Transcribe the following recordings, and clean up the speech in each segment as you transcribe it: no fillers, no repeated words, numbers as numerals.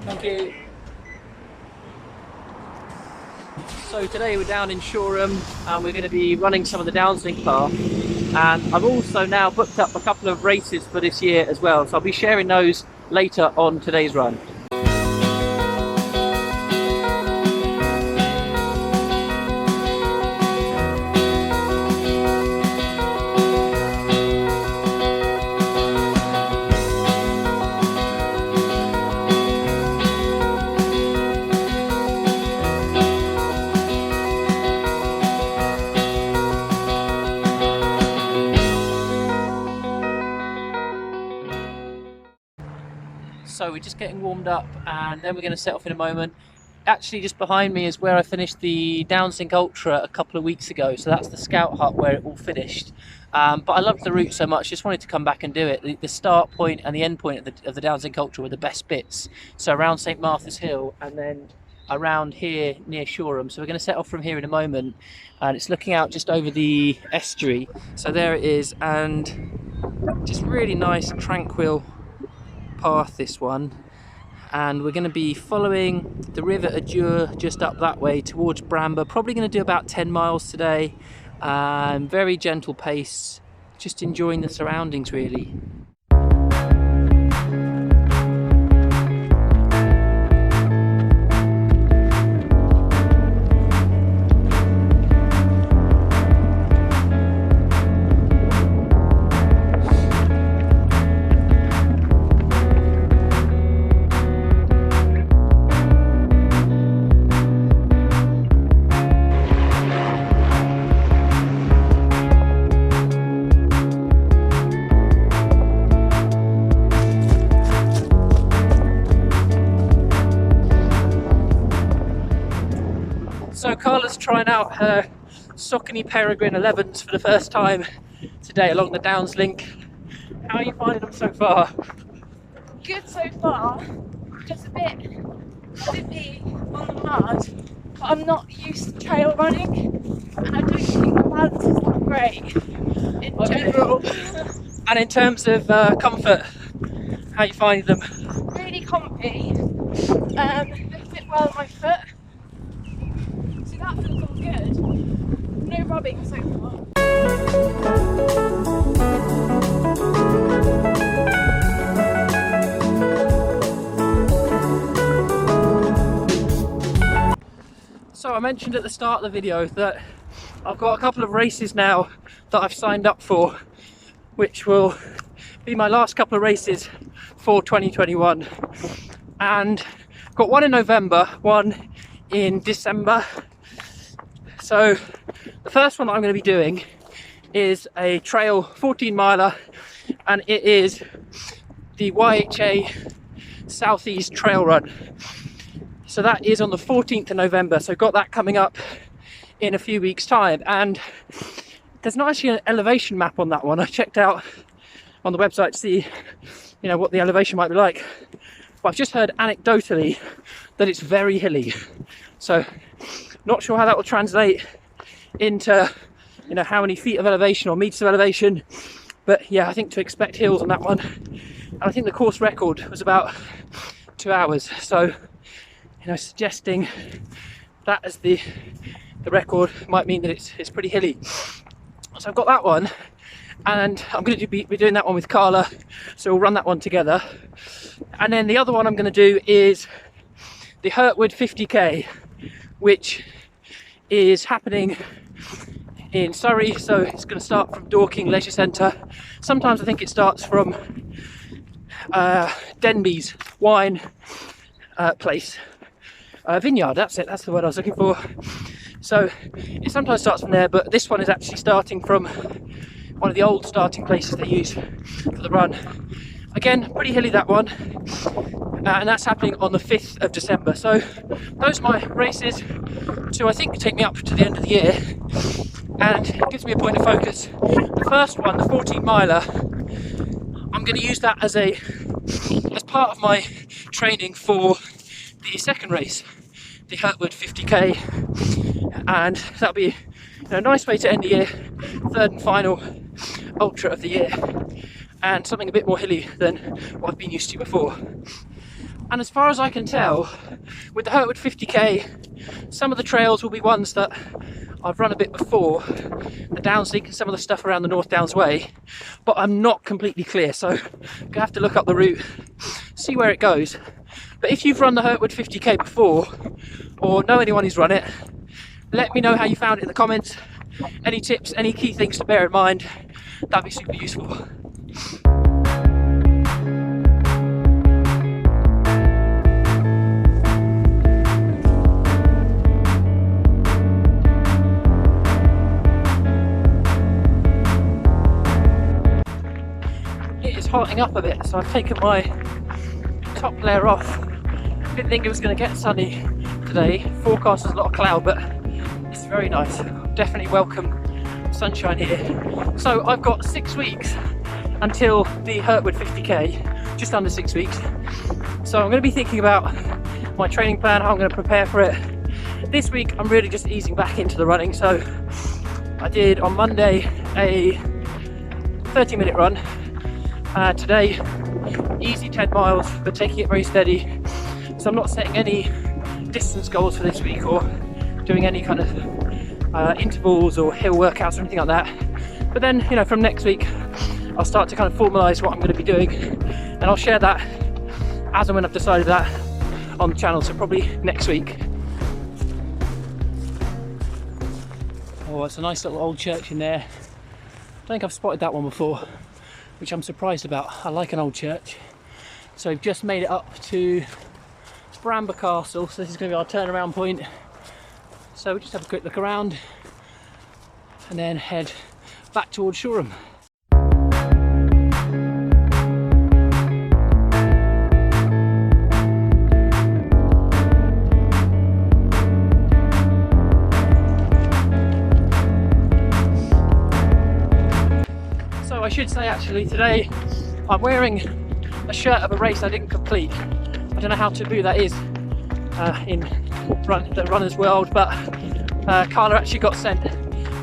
Thank you. So today we're down in Shoreham and we're going to be running some of the Downslink path, and I've also now booked up a couple of races for this year as well, so I'll be sharing those later on today's run. So we're just getting warmed up and then we're going to set off in a moment. Actually just behind me is where I finished the Downslink Ultra a couple of weeks ago, so that's the scout hut where it all finished. But I loved the route so much, just wanted to come back and do it. The start point and the end point of the Downslink Ultra were the best bits, so around St Martha's Hill and then around here near Shoreham. So we're going to set off from here in a moment, and it's looking out just over the estuary, so there it is, and just really nice tranquil path, this one. And we're going to be following the River Adur just up that way towards Bramber. Probably going to do about 10 miles today, very gentle pace, just enjoying the surroundings really. So Carla's trying out her Saucony Peregrine 11s for the first time today along the Downslink. How are you finding them so far? Good so far, just a bit zippy on the mud, but I'm not used to trail running and I don't think my balance is that great in general. And in terms of comfort, how are you finding them? Really comfy, they fit well on my foot, so that feels all good. No rubbing so far. So I mentioned at the start of the video that I've got a couple of races now that I've signed up for, which will be my last couple of races for 2021. And got one in November, one in December. So the first one that I'm going to be doing is a trail 14 miler, and it is the YHA Southeast Trail Run. So that is on the 14th of November, so got that coming up in a few weeks time. And there's not actually an elevation map on that one. I checked out on the website to see, you know, what the elevation might be like, but I've just heard anecdotally that it's very hilly, so not sure how that will translate into, you know, how many feet of elevation or meters of elevation. But yeah, I think to expect hills on that one. And I think the course record was about 2 hours, so, you know, suggesting that as the record might mean that it's pretty hilly. So I've got that one, and I'm going to be doing that one with Carla, so we'll run that one together. And then the other one I'm going to do is the Hurtwood 50k, which is happening in Surrey, so it's going to start from Dorking Leisure Centre. Sometimes I think it starts from Denby's wine place, vineyard, that's it, that's the word I was looking for. So it sometimes starts from there, but this one is actually starting from one of the old starting places they use for the run. Again, pretty hilly, that one, and that's happening on the 5th of December. So those are my races to, I think, take me up to the end of the year, and it gives me a point of focus. The first one, the 14 miler, I'm going to use that as part of my training for the second race, the Hurtwood 50k, and that'll be, you know, a nice way to end the year, third and final ultra of the year, and something a bit more hilly than what I've been used to before. And as far as I can tell, with the Hurtwood 50k, some of the trails will be ones that I've run a bit before, the Downs Link and some of the stuff around the North Downs Way, but I'm not completely clear, so I'm gonna have to look up the route, see where it goes. But if you've run the Hurtwood 50k before, or know anyone who's run it, let me know how you found it in the comments. Any tips, any key things to bear in mind, that'd be super useful. It is hotting up a bit, so I've taken my top layer off. Didn't think it was going to get sunny today. Forecast has a lot of cloud, but it's very nice. Definitely welcome sunshine here. So I've got 6 weeks until the Hurtwood 50k, just under 6 weeks. So I'm going to be thinking about my training plan, how I'm going to prepare for it. This week I'm really just easing back into the running. So I did on Monday a 30-minute run. Today, easy 10 miles, but taking it very steady. So I'm not setting any distance goals for this week or doing any kind of intervals or hill workouts or anything like that. But then, you know, from next week, I'll start to kind of formalise what I'm going to be doing, and I'll share that as and when I've decided that on the channel. So probably next week. Oh, it's a nice little old church in there. I think I've spotted that one before, which I'm surprised about. I like an old church. So we've just made it up to Bramber Castle, so this is going to be our turnaround point. So we'll just have a quick look around and then head back towards Shoreham. So I should say actually today I'm wearing a shirt of a race I didn't complete. I don't know how taboo that is in the runner's world, but Carla actually got sent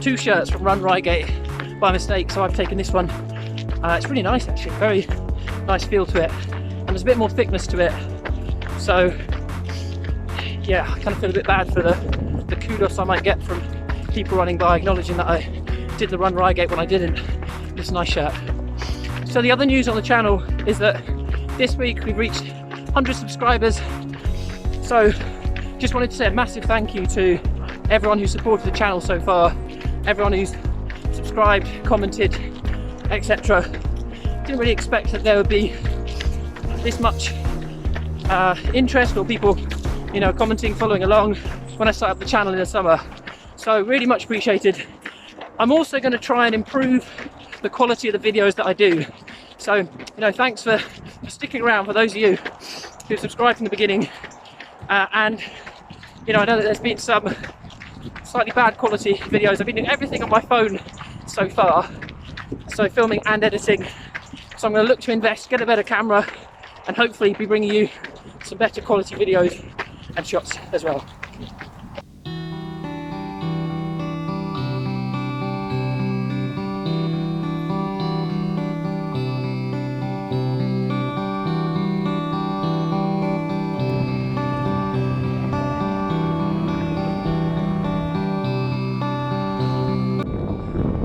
2 shirts from Run Reigate by mistake, so I've taken this one. It's really nice actually, very nice feel to it, and there's a bit more thickness to it. So yeah, I kind of feel a bit bad for the kudos I might get from people running by, acknowledging that I did the Run Reigate when I didn't. It's a nice shirt. So the other news on the channel is that this week we've reached 100 subscribers. So just wanted to say a massive thank you to everyone who supported the channel so far, everyone who's subscribed, commented, etc. Didn't really expect that there would be this much interest or people, you know, commenting, following along when I started up the channel in the summer. So really much appreciated. I'm also going to try and improve the quality of the videos that I do. So, you know, thanks for sticking around, for those of you who subscribed from the beginning. And, you know, I know that there's been some slightly bad quality videos. I've been doing everything on my phone so far, so filming and editing. So I'm going to look to invest, get a better camera, and hopefully be bringing you some better quality videos and shots as well.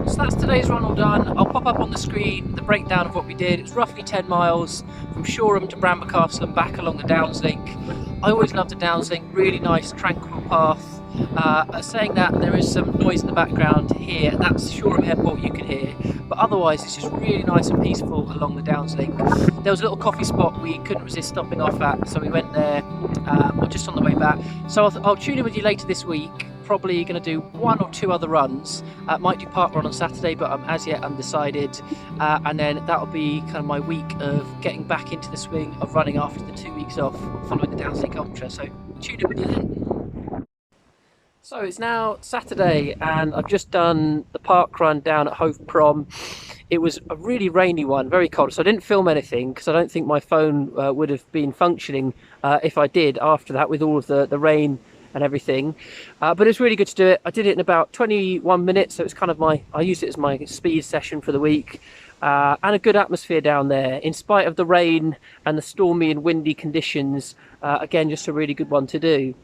So that's today's run all done. I'll pop up on the screen the breakdown of what we did. It's roughly 10 miles from Shoreham to Bramber Castle and back along the Downs Link. I always love the Downs Link, really nice tranquil path. Saying that, there is some noise in the background here, and that's Shoreham Airport you can hear, but otherwise it's just really nice and peaceful along the Downs Link. There was a little coffee spot we couldn't resist stopping off at, so we went there just on the way back. So I'll tune in with you later this week. Probably going to do 1 or 2 other runs. Might do park run on Saturday, but I'm as yet undecided. And then that'll be kind of my week of getting back into the swing of running after the 2 weeks off following the Downs Link Ultra. So tune in with you then. So it's now Saturday and I've just done the park run down at Hove Prom. It was a really rainy one, very cold, so I didn't film anything because I don't think my phone would have been functioning if I did after that with all of the rain and everything, but it's really good to do it. I did it in about 21 minutes, so it's kind of I used it as my speed session for the week. and a good atmosphere down there in spite of the rain and the stormy and windy conditions. Again, just a really good one to do.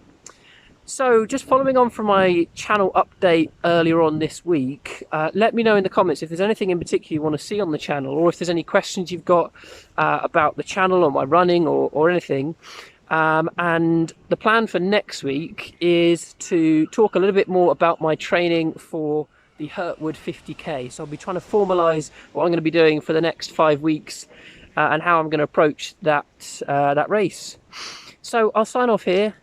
So just following on from my channel update earlier on this week, let me know in the comments if there's anything in particular you want to see on the channel, or if there's any questions you've got about the channel or my running or anything. And the plan for next week is to talk a little bit more about my training for the Hurtwood 50k. So I'll be trying to formalise what I'm going to be doing for the next 5 weeks and how I'm going to approach that race. So I'll sign off here.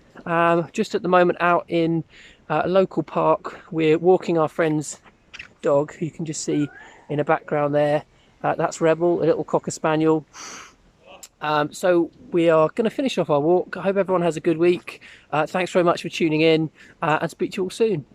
Just at the moment out in a local park. We're walking our friend's dog, who you can just see in the background there. That's Rebel, a little Cocker Spaniel. So we are going to finish off our walk. I hope everyone has a good week. Thanks very much for tuning in, and speak to you all soon.